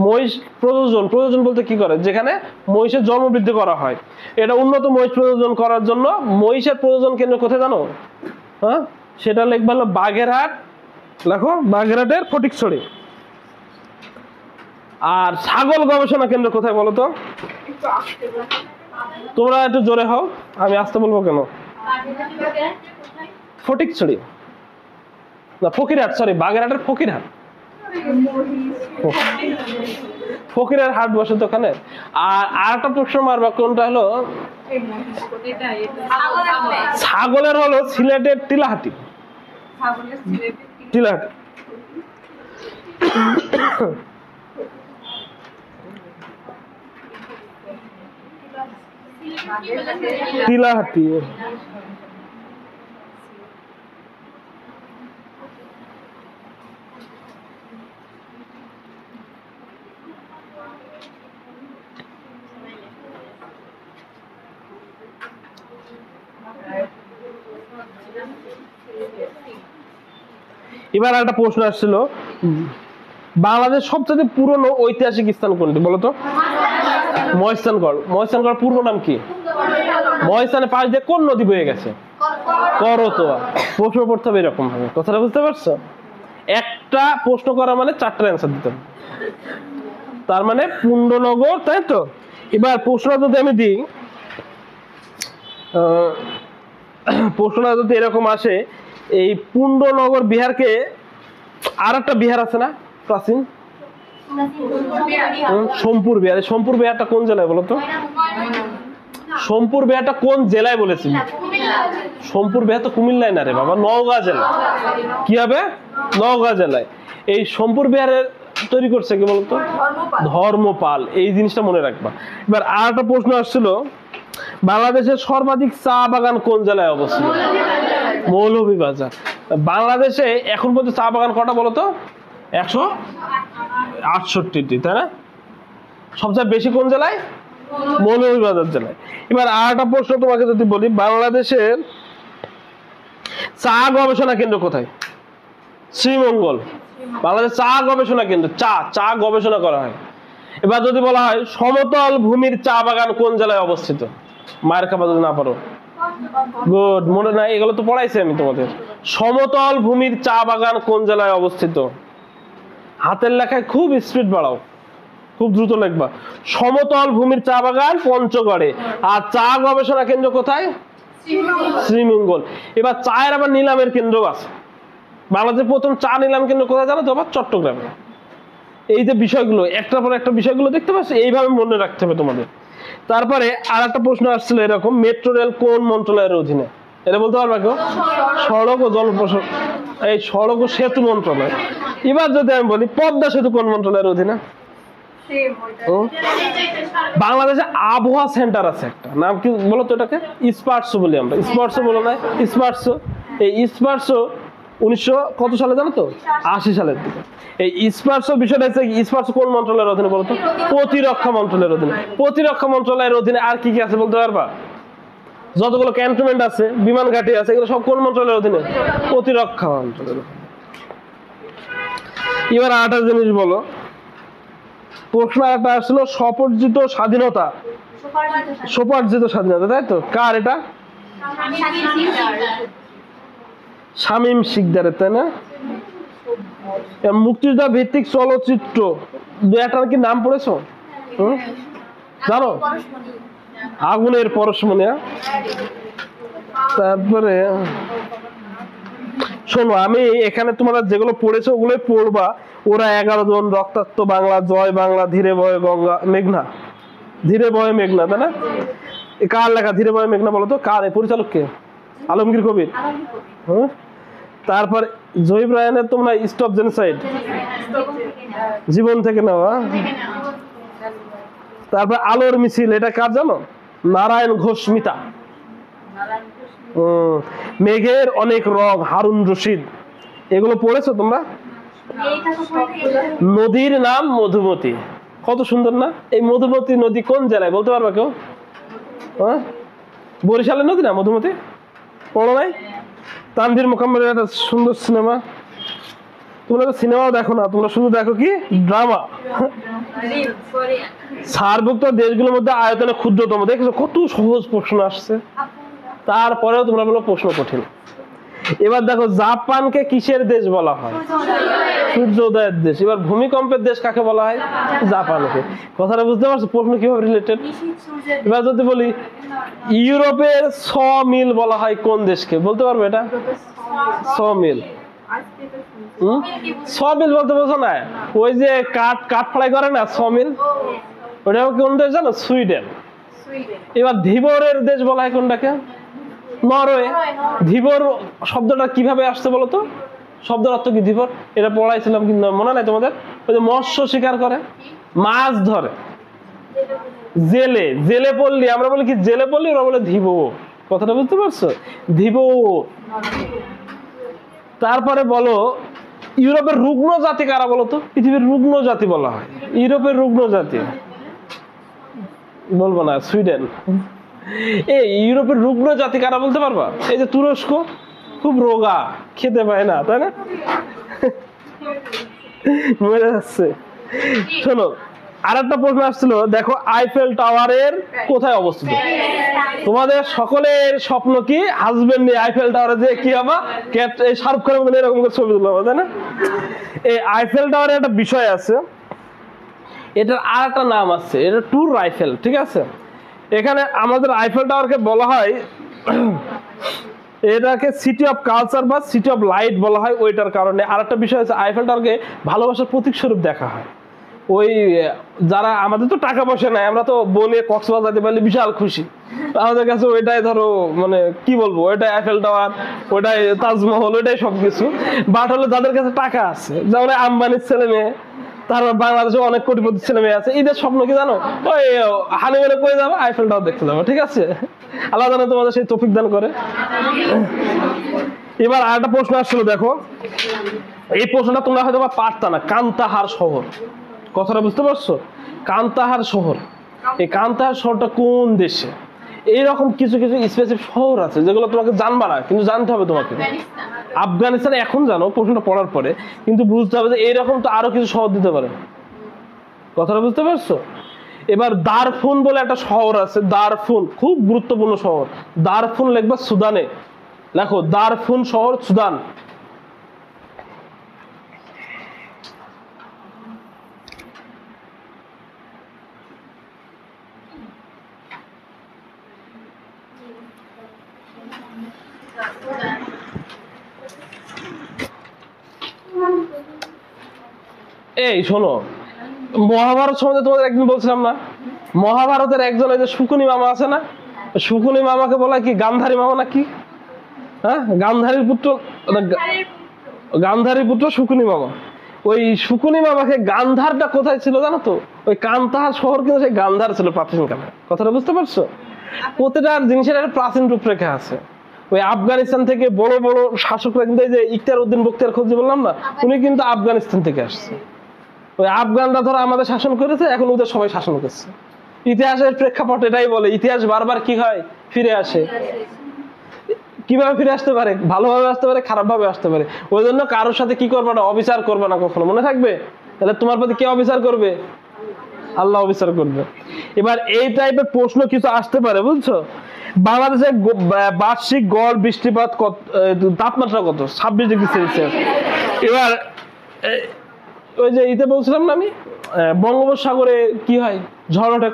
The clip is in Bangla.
মহিষ প্রজনন, প্রজনন বলতে কি করে, যেখানে মহিষের জন্ম বৃদ্ধি করা হয়। এটা উন্নত মহিষ প্রজনন করার জন্য মহিষের প্রজনন কেন্দ্র কোথায় জানো? হ্যাঁ, সেটা লিখবা হলো বাগেরহাট, লেখো বাগেরহাটের ফটিকছড়ি। আর ছাগল গবেষণা কেন্দ্র কোথায় বলো তো? তোমরা একটু জোরে হও, আমি আসতে বলবো কেন? ফটিকছড়ি না, ফকিরহাট, সরি বাগেরহাটের ফকিরহাট। ফকিরের হাট বসে তো ওখানে। আর একটা প্রশ্ন মারবা, কোনটা হলো ছাগলের, হলো সিলেটের টিলাহাটি। টিলাহাটি টিলাহাটি এবার একটা প্রশ্ন আসছিল, বাংলাদেশ সবচেয়ে পুরনো ঐতিহাসিক স্থান কোনটি বলতো? মহেস্থানগড়। মহেস্থানগড় পূর্ব নাম কি? মহেস্থানের পাশ দিয়ে কোন নদী বয়ে গেছে? করতোয়া। প্রশ্ন পড়তে হবে এরকম ভাবে, কথাটা বুঝতে পারছো? একটা প্রশ্ন করা মানে 4টা অ্যান্সার দিতে হবে, তার মানে পুণ্ডনগর, তাই তো? এবার প্রশ্ন যদি আমি দিই, প্রশ্নটা যদি এরকম আসে, এই পুণ্ডনগর বিহারকে আর একটা বিহার আছে না প্রাচীন, সোমপুর বিহার। সোমপুর বিহারটা কোন জেলায় বলতো? সোমপুর বিহারটা কোন জেলায় বলেছি? সোমপুর বিহার তো কুমিল্লায় না রে বাবা, নওগাঁ জেলা। কি হবে? নওগাঁ জেলায়। এই সোমপুর বিহারের তৈরি করছে কি বলতো? ধর্মপাল। এই জিনিসটা মনে রাখবা। এবার আর একটা প্রশ্ন আসছিল, বাংলাদেশের সর্বাধিক চা বাগান কোন জেলায় অবস্থিত? মৌলভীবাজার। বাংলাদেশে এখন পর্যন্ত চা বাগান কটা বলতো? 168টি, তাই না? সবচেয়ে বেশি কোন জেলায়? মৌলভীবাজার জেলায়। এবার আর একটা প্রশ্ন তোমাকে যদি বলি, বাংলাদেশের চা গবেষণা কেন্দ্র কোথায়? শ্রীমঙ্গল। বাংলাদেশ চা গবেষণা কেন্দ্র, চা গবেষণা করা হয়। এবার যদি বলা হয় সমতল ভূমির চা বাগান কোন জেলায় অবস্থিত? মায়ের খাবার যদি না পারো, গুড, মনে নাই, এগুলো তো পড়াইছি আমি তোমাদের। সমতল ভূমির চা বাগান কোন জেলায় অবস্থিত? হাতের লেখায় খুব স্পিড বাড়াও, খুব দ্রুত লিখবা। সমতল ভূমির চা বাগান পঞ্চগড়ে। আর চা গবেষণা কেন্দ্র কোথায়? শ্রীমঙ্গল। এবার চায়ের আবার নিলামের কেন্দ্র আছে। বাংলাদেশের প্রথম চা নিলাম কেন্দ্র কোথায় জানো তো? আবার চট্টগ্রামে। এই যে বিষয়গুলো, একটার পর একটা বিষয়গুলো দেখতে পাচ্ছ, এইভাবে মনে রাখতে হবে তোমাদের। তারপরে আর একটা প্রশ্ন আসছিল এরকম, মেট্রো রেল কোন মন্ত্রণালয়ের অধীনে? এটা বলতে পারবা কেউ? সড়ক ও জনপ্রশাসন, এই সড়ক ও সেতু মন্ত্রণালয়। এবার যদি আমি বলি পদ্মা সেতু কোন মন্ত্রণালয়ের অধীনে? বাংলাদেশে আবহাওয়া সেন্টার আছে একটা, নাম কি বলতো? এটাকে স্পার্টসো বলি আমরা। স্পার্টসো বলো না? স্পার্টসো। এই স্পার্টসো 1900 কত সালে জানো তো? 80 সালের দিকে। এই স্পার্টসো বিষয়টা হচ্ছে, স্পার্টসো কোন মন্ত্রণালয়ের অধীনে বলতো? প্রতিরক্ষা মন্ত্রণালয়ের অধীনে। প্রতিরক্ষা মন্ত্রণালয়ের অধীনে আর কি কি আছে বলতে পারবা? যতগুলো ক্যান্টনমেন্ট আছে, বিমান ঘাঁটি আছে, এগুলো সব কোন মন্ত্রণালয়ের অধীনে? প্রতিরক্ষা মন্ত্রণালয়ের। এবার আরেকটা জিনিস বলো, প্রশ্ন একটা আসলো, স্বপর্জিত স্বাধীনতা, স্বপার্জিত স্বাধীনতা, তাই তো? কার এটা? শামীম শিকদারের, তাই না? মুক্তিযোদ্ধা ভিত্তিক চলচ্চিত্র দুটার কি নাম পড়েছো? জানো? আগুনের পরশমণি। তারপরে শোনো, আমি এখানে তোমরা যেগুলো পড়েছো ওগুলোই পড়বা। ওরা 11 জন, রক্তাক্ত বাংলা, জয় বাংলা, ধীরে বয়ে গঙ্গা মেঘনা, ধীরে বয়ে মেঘনা, তাই না? কার লেখা ধীরে বয়ে মেঘনা বলো তো? কার? পরিচালক কে? আলমগীর কবির। হ্যাঁ। তারপর জহির রায়হানের তোমরা স্টপ জেনোসাইড, জীবন থেকে নেওয়া। তারপর আলোর মিছিল, এটা কার জানো? নারায়ণ ঘোষ মিতা। মেঘের অনেক রং, হারুন রশিদ। এগুলো পড়েছো তোমরা? নদীর নাম মধুমতি, কত সুন্দর না? এই মধুমতি নদী কোন জেলায় বলতে পারবা কেউ? বরিশালের নদী না মধুমতি? পড়ো নাই? তানভীর মোকাম্মেলের একটা সুন্দর সিনেমা। তোমরা তো সিনেমাও দেখো না, তোমরা শুধু দেখো কি ড্রামা। সার্কভুক্ত দেশগুলোর মধ্যে আয়তনে ক্ষুদ্রতম, দেখেছো কত সহজ প্রশ্ন আসছে, তারপরেও তোমরা বলো প্রশ্ন কঠিন। এবার দেখো জাপানকে কিসের দেশ বলা হয়? সূর্যোদয়ের দেশ। এবার ভূমিকম্পের দেশ কাকে বলা হয়? জাপানকে। কথাটা বুঝতে পারছো প্রশ্ন কিভাবে রিলেটেড? এবার যদি বলি ইউরোপের স মিল বলা হয় কোন দেশকে, বলতে পারবে এটা? স মিল। স মিল বলতে বোঝো না, ওই যে কাঠ ফ্লাই করে না স মিল, ওটা কোন দেশ জানো? সুইডেন। এবার ধীবরের দেশ বলা হয় কোনটাকে? নরওয়ে। ধীবর শব্দটা কিভাবে আসছে বলো তো? শব্দের অর্থ কি ধীবর? এটা পড়াইছিলাম কিন্তু মনে নাই তোমাদের? ওই যে মৎস্য শিকার করে, মাছ ধরে, জেলে। জেলে পড়লি আমরা বলি কি জেলে পড়লি, ওরা বলে ধীব। কথাটা বুঝতে পারছো? ধীব। তারপরে বলো ইউরোপের রুগ্ন জাতি কারা বলো তো? পৃথিবীর রুগ্ন জাতি বলা হয় ইউরোপের রুগ্ন জাতি, বলবো না, সুইডেন। এই ইউরোপের রুগ্ন জাতি কারা বলতে পারবা? এই যে তুরস্ক, খুব রোগা, খেতে পায় না, তাই না? মরে যাচ্ছে। শোনো আর একটা প্রশ্ন আসছিল, দেখো আইফেল টাওয়ারের কোথায় অবস্থিত? তোমাদের সকলের স্বপ্ন কি হাজবেন্ড নিয়ে আইফেল টাওয়ারে যে কি হবা, এই শাহরুখ খানের মধ্যে এরকম করে ছবি তুলবা, তাই না? এই আইফেল টাওয়ারের একটা বিষয় আছে, এটার আর একটা নাম আছে, এটা টুর আইফেল, ঠিক আছে? এখানে আমাদের আইফেল টাওয়ারকে বলা হয়, এটাকে সিটি অফ কালচার বা সিটি অফ লাইট বলা হয় ওইটার কারণে। আর একটা বিষয় আছে, আইফেল টাওয়ারকে ভালোবাসার প্রতীক স্বরূপ দেখা হয়। ওই যারা, আমাদের তো টাকা পয়সা নাই, আমরা তো বনে কক্সবাজার যেতে পারলে বিশাল খুশি, আমাদের কাছে ওইটাই ধরো মানে কি বলবো, ওইটাই আইফেল টাওয়ার, ওইটাই তাজমহল, ওইটাই সবকিছু। বাট হলো যাদের কাছে টাকা আছে, যেমন আম্বানির ছেলে মেয়ে, তারপর বাংলাদেশে অনেক কোটিপতি ছেলে মেয়ে আছে, ঈদের স্বপ্ন কি জানো? ওই হানিমুনে কই যাবো, আইফেল টাওয়ার দেখতে যাবো, ঠিক আছে? আল্লাহ জানে তোমাদের সেই তৌফিক দান করে। এবার আরেকটা প্রশ্ন আসছিল, দেখো এই প্রশ্নটা তোমরা হয়তো বা পারতা না, কান্তাহার শহর। কথাটা বুঝতে পারছো? কান্তাহার শহর, এই কান্তাহার শহরটা কোন দেশে? এইরকম কিছু কিছু স্পেসিফিক শহর আছে যেগুলো তোমাকে জানবা না, কিন্তু জানতে হবে তোমাকে। আফগানিস্তানে এখন জানো প্রশ্নটা পড়ার পরে, কিন্তু বুঝতে হবে যে এইরকম তো আরো কিছু শহর দিতে পারে। কথাটা বুঝতে পারছো? এবার দারফুন বলে একটা শহর আছে, দারফুন খুব গুরুত্বপূর্ণ শহর। দারফুন লিখবা সুদানে, দেখো দারফুন শহর সুদান। এই শোনো, মহাভারত সম্বন্ধে তোমাদের একদিন বলছিলাম না, মহাভারতের একজন ওই যে শুকুনি মামা আছে না, শুকুনি মামাকে বলা কি গান্ধারী মামা নাকি? হ্যাঁ, গান্ধারীর পুত্র, গান্ধারীর পুত্র শুকুনি মামা। ওই শুকুনি মামাকে গান্ধারটা কোথায় ছিল জানো তো? ওই কান্তাহার শহর কিন্তু সেই গান্ধার ছিল প্রাচীনকালে। কথাটা বুঝতে পারছো? প্রতিটা জিনিসের একটা প্রাচীন রূপরেখা আছে। ওই আফগানিস্তান থেকে বড় বড় শাসকরা কিন্তু, এই যে ইখতিয়ার উদ্দিন বখতিয়ার খলজি বললাম না, উনি কিন্তু আফগানিস্তান থেকে আসছে। ওই আফগানরা ধরো আমাদের শাসন করেছে, এখন ওদের সবাই শাসন করছে। ইতিহাসের প্রেক্ষাপট এটাই বলে, ইতিহাস বারবার কি হয়, ফিরে আসে। কিভাবে ফিরে আসতে পারে? ভালোভাবে আসতে পারে, খারাপ ভাবে আসতে পারে। ওই জন্য কারোর সাথে কি করবে না, অবিচার করবে না কখনো, মনে থাকবে? তাহলে তোমার প্রতি কে অবিচার করবে? আল্লাহ অবিচার করবে। এবার এই টাইপের প্রশ্ন কিছু আসতে পারে, বুঝছো? বাংলাদেশে বার্ষিক গড় বৃষ্টিপাত তাপমাত্রা কত? 26 ডিগ্রি সেলসিয়াস। এবার ওই যে ইতে বলছিলাম না আমি, বঙ্গোপসাগরে কি হয়, ঝড় ওঠে